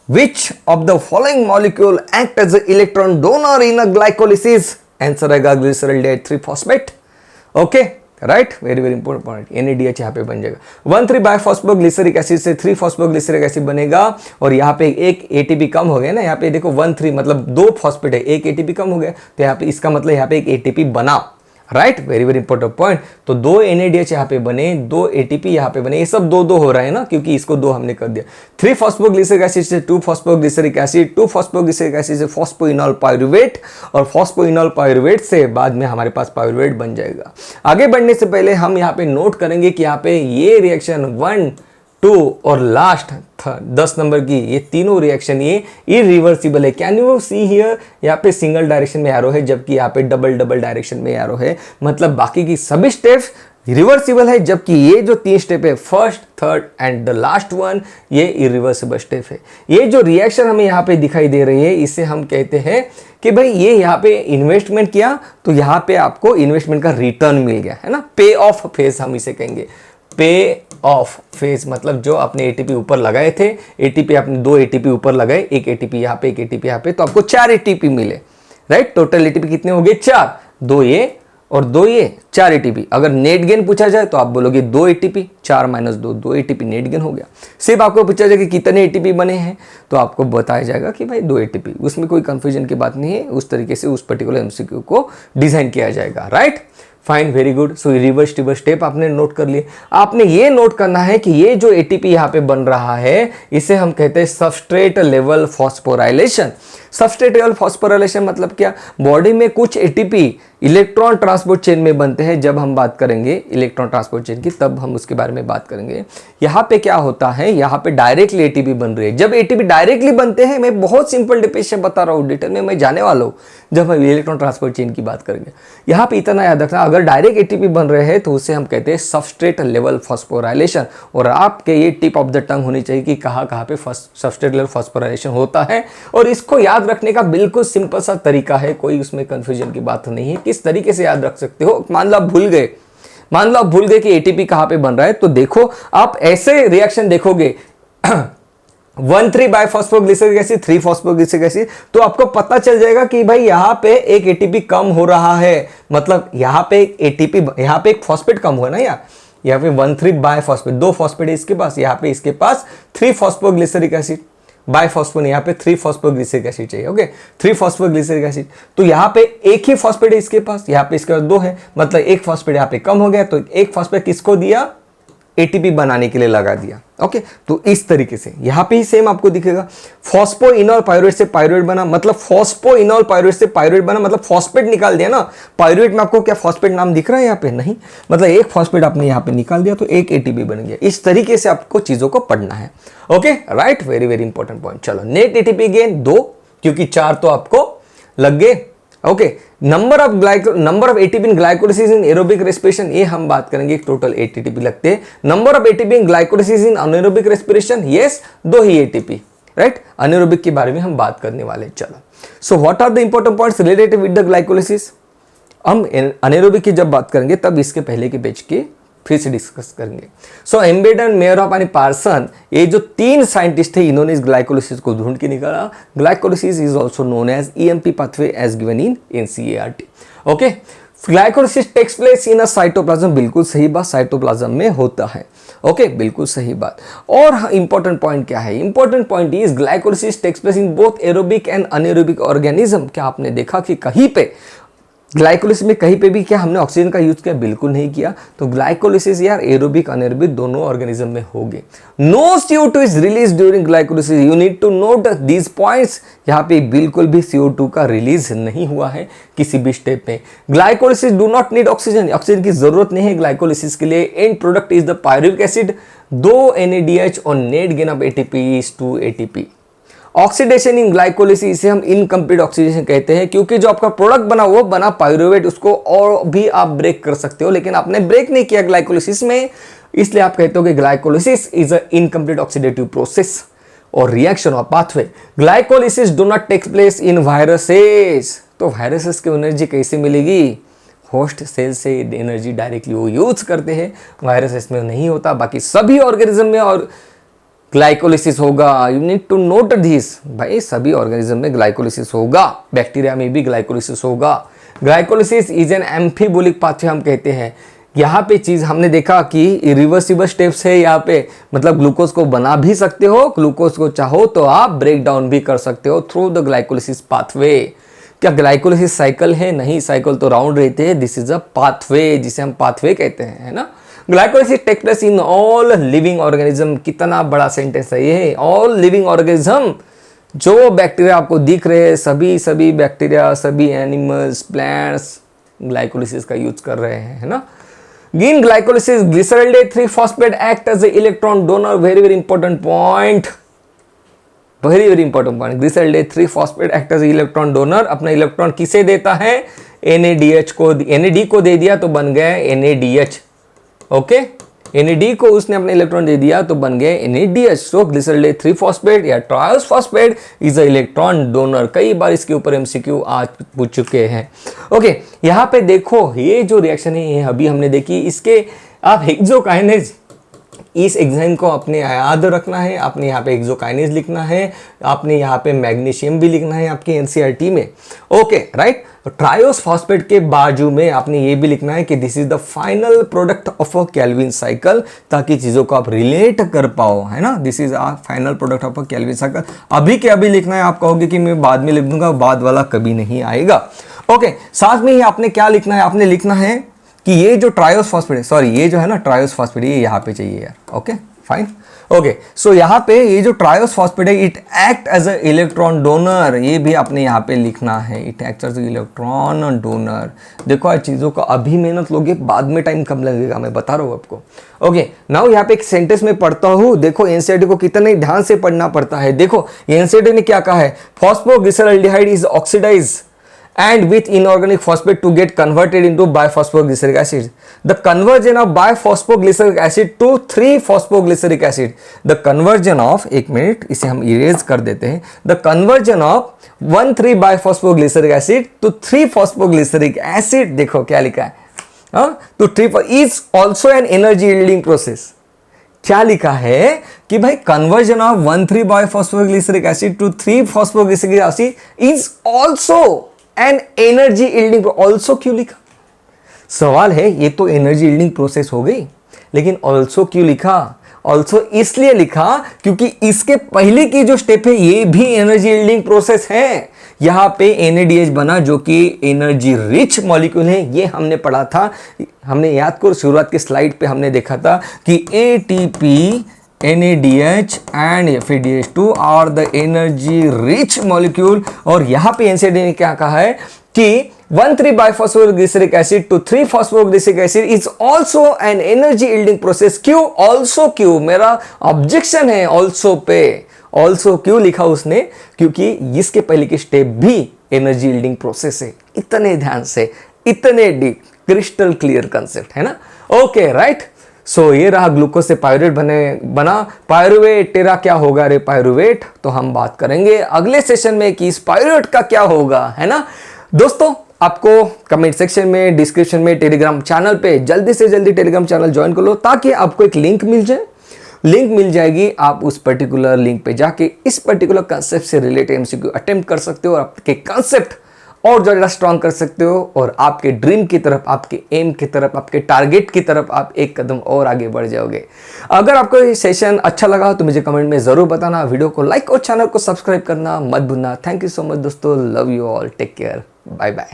which of the following molecule act as electron donor in a glycolysis, answer आएगा glyceraldehyde 3 phosphate. Okay right, very very important point. NADH यहाँ पे बन जाएगा। 1,3 बाइफॉस्फोग्लिसरिक एसिड से 3 फॉस्फोग्लिसरिक एसिड बनेगा और यहाँ पे एक ATP कम हो गया ना। यहाँ पे देखो 1,3 मतलब 2 फॉस्फेट है, एक ATP कम हो गया, तो यहाँ पे इसका मतलब यहाँ पे एक ATP बना। Right, very very important point. तो 2 NADH यहाँ पे बने, 2 ATP यहाँ पे बने। ये सब 2 हो रहा है ना, क्योंकि इसको 2 हमने कर दिया। 3 फॉस्फोग्लिसरिक एसिड से 2 फॉस्फोग्लिसरिक एसिड, 2 फॉस्फोग्लिसरिक एसिड से फॉस्फोइनॉल पायरुवेट, और फॉस्फोइनॉल पायरुवेट से बाद में हमारे पास पायरुवेट बन जाएगा। आगे बढ़ने से पहले हम यहाँ पे नोट करेंगे कि यहाँ पे ये रिएक्शन 1, 2 और लास्ट 10 नंबर की ये तीनों रिएक्शन ये इरिवर्सिबल है। कैन यू सी हियर, यहाँ पे सिंगल डायरेक्शन में एरो है, जबकि यहाँ पे डबल डायरेक्शन में एरो है। मतलब बाकी की सभी स्टेप्स रिवर्सिबल है, जबकि ये जो 3 स्टेप है, first, third and the last one, ये इरिवर्सिबल स्टेप है। ये जो रिएक्शन हमें यहाँ पे दिखाई दे रही है, इसे हम कहते हैं कि भाई ये यहाँ पे इन्वेस्टमेंट किया तो यहाँ पे आपको इन्वेस्टमेंट का रिटर्न मिल गया है ना। पे ऑफ फेज हम इसे कहेंगे। पे ऑफ फेज मतलब जो आपने ATP ऊपर लगाए थे, ATP आपने 2 ATP ऊपर लगाए, एक ATP यहाँ पे, एक ATP यहाँ पे, तो आपको 4 ATP मिले। राइट, टोटल ATP कितने हो गए? 4। 2 ये और 2 ये, 4 ATP। अगर नेट गेन पूछा जाए तो आप बोलोगे 2 ATP, 4 - 2, 2 ATP नेट गेन हो गया। सिर्फ आपको पूछा जाए कि कितने ATP बने हैं तो आपको बताया जाएगा कि भाई 2 ATP। उसमें कोई कंफ्यूजन की बात नहीं है। उस तरीके से उस पर्टिकुलर MCQ को डिजाइन किया जाएगा। Right, fine, very good. So reversible step आपने नोट कर लिए। आपने ये नोट करना है कि ये जो ATP यहाँ पे बन रहा है इसे हम कहते हैं substrate level phosphorylation. Substrate level phosphorylation मतलब क्या? बॉडी में कुछ ATP इलेक्ट्रॉन ट्रांसपोर्ट चेन में बनते हैं। जब हम बात करेंगे इलेक्ट्रॉन ट्रांसपोर्ट चेन की तब हम उसके बारे में बात करेंगे। यहाँ पे क्या होता है, यहाँ पे डायरेक्टली ATP बन रही है। जब ATP डायरेक्टली बनते हैं, मैं बहुत सिंपल डेफिनेशन बता रहा हूँ, डिटेल में मैं जाने वाला हूँ जब हम इलेक्ट्रॉन ट्रांसपोर्ट चेन की बात करेंगे। यहाँ पे इतना याद रखना, अगर डायरेक्ट ATP बन रहे हैं तो उसे हम कहते हैं सबस्ट्रेट लेवल फॉस्फोराइलेशन। और आपके ये टिप ऑफ द टंग होनी चाहिए कि कहाँ पे सबस्ट्रेट लेवल फॉस्फोराइलेशन होता है। और इसको याद रखने का बिल्कुल सिंपल सा तरीका है, कोई उसमें कंफ्यूजन की बात नहीं है। किस तरीके से याद रख सकते हो? मान लो आप भूल गए कि ATP कहाँ पे बन रहा है, तो देखो आप ऐसे रिएक्शन देखोगे 1,3 बाइफॉस्फोग्लिसरिक एसिड, 3 फॉस्फोग्लिसरिक एसिड, तो आपको पता चल जाएगा कि भाई यहाँ पे एक ATP कम हो रहा है। मतलब यहाँ पे एक ATP, यहाँ पे एक फॉस्फेट कम हुआ ना यार। यहाँ पे 1,3 बाइफॉस्फेट, 2 फॉस्फेट है इसके पास, यहाँ पे इसके पास 3 फॉस्फोग्लिसरिक एसिड, बाइफॉस्फोन, यहाँ पे 3 फॉस्फोग्लिसरिक एसिड चाहिए। ओके, 3 फॉस्फोग्लिसरिक एसिड, तो यहाँ पे एक ही फॉस्फेट है इसके पास, यहाँ पे इसके पास 2 है, मतलब एक फॉस्फेट यहाँ पे कम हो गया। तो एक फॉस्फेट किसको दिया? एटीपी बनाने के लिए लगा दिया। ओके, तो इस तरीके से यहां पे ही सेम आपको दिखेगा। फॉस्फोइनॉल पायरुवेट से पायरुवेट बना, मतलब फॉस्फोइनॉल पायरुवेट से पायरुवेट बना, मतलब फॉस्फेट निकाल दिया ना। पायरुवेट में आपको क्या फॉस्फेट नाम दिख रहा है यहाँ पे? नहीं, मतलब एक फॉस्फेट आपने यहाँ पे निकाल दिया तो एक एटीपी बन गया। इस तरीके से आपको चीजों को पढ़ना है। Okay right, very very important point. चलो, नेट एटीपी गेन 2, क्योंकि 4 तो आपको लग गए। Okay, number of ATP in glycolysis in aerobic respiration, ये हम बात करेंगे। टोटल 8 एटीपी लगते हैं। Number of ATP in glycolysis in anaerobic respiration, yes 2 ही एटीपी, राइट। अनएरोबिक के बारे में हम बात करने वाले। चलो, so what are the important points related with the glycolysis? हम अनएरोबिक की जब बात करेंगे तब इसके पहले के पेज की फिर से डिस्कस करेंगे। सो एम्बेडन, मेयरऑफ और पार्सन, ये जो 3 साइंटिस्ट थे, इन्होंने इस ग्लाइकोलिसिस को ढूंढ के निकाला। Glycolysis is also known as EMP pathway as given in NCERT. Okay, glycolysis takes place in a cytoplasm, बिल्कुल सही बात, साइटोप्लाज्म में होता है। ओके, बिल्कुल सही बात। और इंपॉर्टेंट पॉइंट क्या है? Important point is glycolysis takes place in both aerobic and anaerobic organism. क्या आपने देखा कि कहीं पे ग्लाइकोलिसिस में कहीं पे भी क्या हमने ऑक्सीजन का यूज किया? बिल्कुल नहीं किया। तो ग्लाइकोलिसिस यार एरोबिक अनएरोबिक दोनों ऑर्गेनिज्म में होगी। No CO2 is release during glycolysis, you need to note these points. यहाँ पे बिल्कुल भी CO2 का रिलीज नहीं हुआ है किसी भी स्टेप में। Glycolysis do not need oxygen, oxygen की जरूरत नहीं है ग्लाइकोलिसिस के लिए। And product is the pyruvic acid, 2 NADH और net gain of ATP is 2 ATP। Oxidation in glycolysis, इसे हम इनकम्प्लीट ऑक्सीडेशन कहते हैं, क्योंकि जो आपका प्रोडक्ट बना वो बना पायरुवेट, उसको और भी आप ब्रेक कर सकते हो, लेकिन आपने ब्रेक नहीं किया ग्लाइकोलिसिस में, इसलिए आप कहते हो कि glycolysis is a incomplete oxidative process और रिएक्शन और pathway. Glycolysis do not take place in viruses, तो वायरसेस की एनर्जी कैसे मिलेगी? होस्ट सेल से एनर्जी डायरेक्टली वो यूज करते हैं, वायरसेस में नहीं होता। बाकी सभी ऑर्गेनिज्म में और ग्लाइकोलिसिस होगा। You need to note this, भाई सभी ऑर्गेनिज्म में ग्लाइकोलिसिस होगा, बैक्टीरिया में भी ग्लाइकोलिसिस होगा। ग्लाइकोलिसिस इज एन एम्फीबोलिक पाथवे हम कहते हैं। यहाँ पे चीज हमने देखा कि रिवर्सिबल स्टेप्स है यहाँ पे, मतलब ग्लूकोज को बना भी सकते हो, ग्लूकोज को चाहो तो आप ब्रेक डाउन भी कर सकते हो थ्रू द ग्लाइकोलिसिस पाथवे। क्या ग्लाइकोलिसिस साइकिल है? नहीं, साइकिल तो राउंड रहते हैं। दिस इज अ पाथवे, जिसे हम पाथवे कहते हैं, है ना। Glycolysis take place in all living organism, कितना बड़ा सेंटेंस है ये। ऑल लिविंग ऑर्गेनिज्म, जो बैक्टीरिया आपको दिख रहे हैं, सभी बैक्टीरिया, सभी एनिमल्स, प्लांट्स ग्लाइकोलिसिस का यूज कर रहे हैं, है ना। In glycolysis glyceraldehyde three phosphate act as a electron donor, very very important point, very very important point. Glyceraldehyde three phosphate act as a electron donor, अपना इलेक्ट्रॉन किसे देता है? NADH को, NAD को दे दिया तो बन गया NADH। ओके, NAD को उसने अपने इलेक्ट्रॉन दे दिया तो बन गए NADH। सो ग्लिसरॉल्डेट 3-फॉस्फेट या triose phosphate is a electron donor. कई बार इसके ऊपर MCQ आज पूछ चुके हैं। ओके, यहाँ पे देखो ये जो रिएक्शन है ये अभी हमने देखी, इसके आप हेक्सोकाइनेज, इस एग्जाम को आपने याद रखना है। आपने यहाँ पे एक्सोकाइनेज लिखना है, आपने यहाँ पे मैग्नीशियम भी लिखना है आपके एनसीईआरटी में। ओके राइट, ट्रायोस फॉस्फेट के बाजू में आपने ये भी लिखना है कि this is the final product of a Calvin cycle, ताकि चीजों को आप रिलेट कर पाओ, है ना। This is a final product of a Calvin cycle. अभी के अभी लिखना है, आप कहोगे कि मैं बाद में लिख दूंगा, बाद वाला कभी नहीं आएगा। ओके, साथ में ही आपने क्या लिखना है? आपने लिखना है कि ये जो ट्रायोस फॉस्फेट है, सॉरी ये जो है ना ट्रायोस फॉस्फेट, ये यहाँ पे चाहिए यार। Okay fine. ओके, सो यहाँ पे ये जो ट्रायोस फॉस्फेट है, it act as a electron donor, ये भी आपने यहाँ पे लिखना है, it act as a electron donor. देखो आज चीज़ों का अभी मेहनत लोगे, बाद में टाइम कम लगेगा, मैं बता रहा हूँ आपको। ओके, नाउ यहाँ पे एक सेंटेंस में पढ़ता हूँ, देखो एनसीईआरटी को कितने ध्यान से पढ़ना पड़ता है। देखो एनसीईआरटी ने क्या कहा है, phosphoglyceraldehyde is oxidise and with inorganic phosphate to get converted into biphosphoglyceric acid. The conversion of biphosphoglyceric acid to 3-phosphoglyceric acid. The conversion of, एक मिनट इसे हम इरेज कर देते हैं, the conversion of 1,3-biphosphoglyceric acid to 3-phosphoglyceric acid, देखो क्या लिखा है, to 3 is also an energy yielding process. क्या लिखा है कि भाई conversion of 1,3-biphosphoglyceric acid to 3-phosphoglyceric acid is also an energy yielding. Also क्यों लिखा? सवाल है, ये तो एनर्जी यील्डिंग प्रोसेस हो गई, लेकिन ऑल्सो क्यों लिखा? ऑल्सो इसलिए लिखा क्योंकि इसके पहले की जो स्टेप है ये भी एनर्जी यील्डिंग प्रोसेस है। यहाँ पे NADH बना जो कि एनर्जी रिच मॉलिक्यूल है, ये हमने पढ़ा था। हमने याद करो शुरुआत की स्लाइड पे हमने देखा था कि ATP, NADH and FADH2 are the energy rich molecule. और यहाँ पे NCERT ने क्या कहा है कि 1,3-biphosphoglyceric acid to 3-phosphoglyceric acid is also an energy yielding process। क्यों also? क्यों मेरा ऑब्जेक्शन है also पे। also क्यों लिखा उसने? क्योंकि इसके पहले की स्टेप भी एनर्जी यील्डिंग प्रोसेस है। इतने ध्यान से, इतने डीप, क्रिस्टल क्लियर कंसेप्ट है ना। Okay right. सो ये रहा ग्लूकोज से पायरुवेट बना। पायरुवेट तेरा क्या होगा रे पायरुवेट, तो हम बात करेंगे अगले सेशन में कि इस पायरुवेट का क्या होगा, है ना। दोस्तों आपको कमेंट सेक्शन में, डिस्क्रिप्शन में, टेलीग्राम चैनल पे जल्दी से जल्दी टेलीग्राम चैनल ज्वाइन कर लो ताकि आपको एक लिंक मिल जाए। लिंक मिल जाएगी, आप उस पर्टिकुलर लिंक पे जाके इस पर्टिकुलर कंसेप्ट से रिलेटेड MCQ अटेम्प्ट कर सकते हो और आपके कंसेप्ट और ज़्यादा स्ट्रांग कर सकते हो और आपके ड्रीम की तरफ, आपके एम की तरफ, आपके टारगेट की तरफ आप एक कदम और आगे बढ़ जाओगे। अगर आपको ये सेशन अच्छा लगा तो मुझे कमेंट में ज़रूर बताना, वीडियो को लाइक और चैनल को सब्सक्राइब करना मत भूलना। थैंक यू सो मच दोस्तों, love you all, take care, bye bye.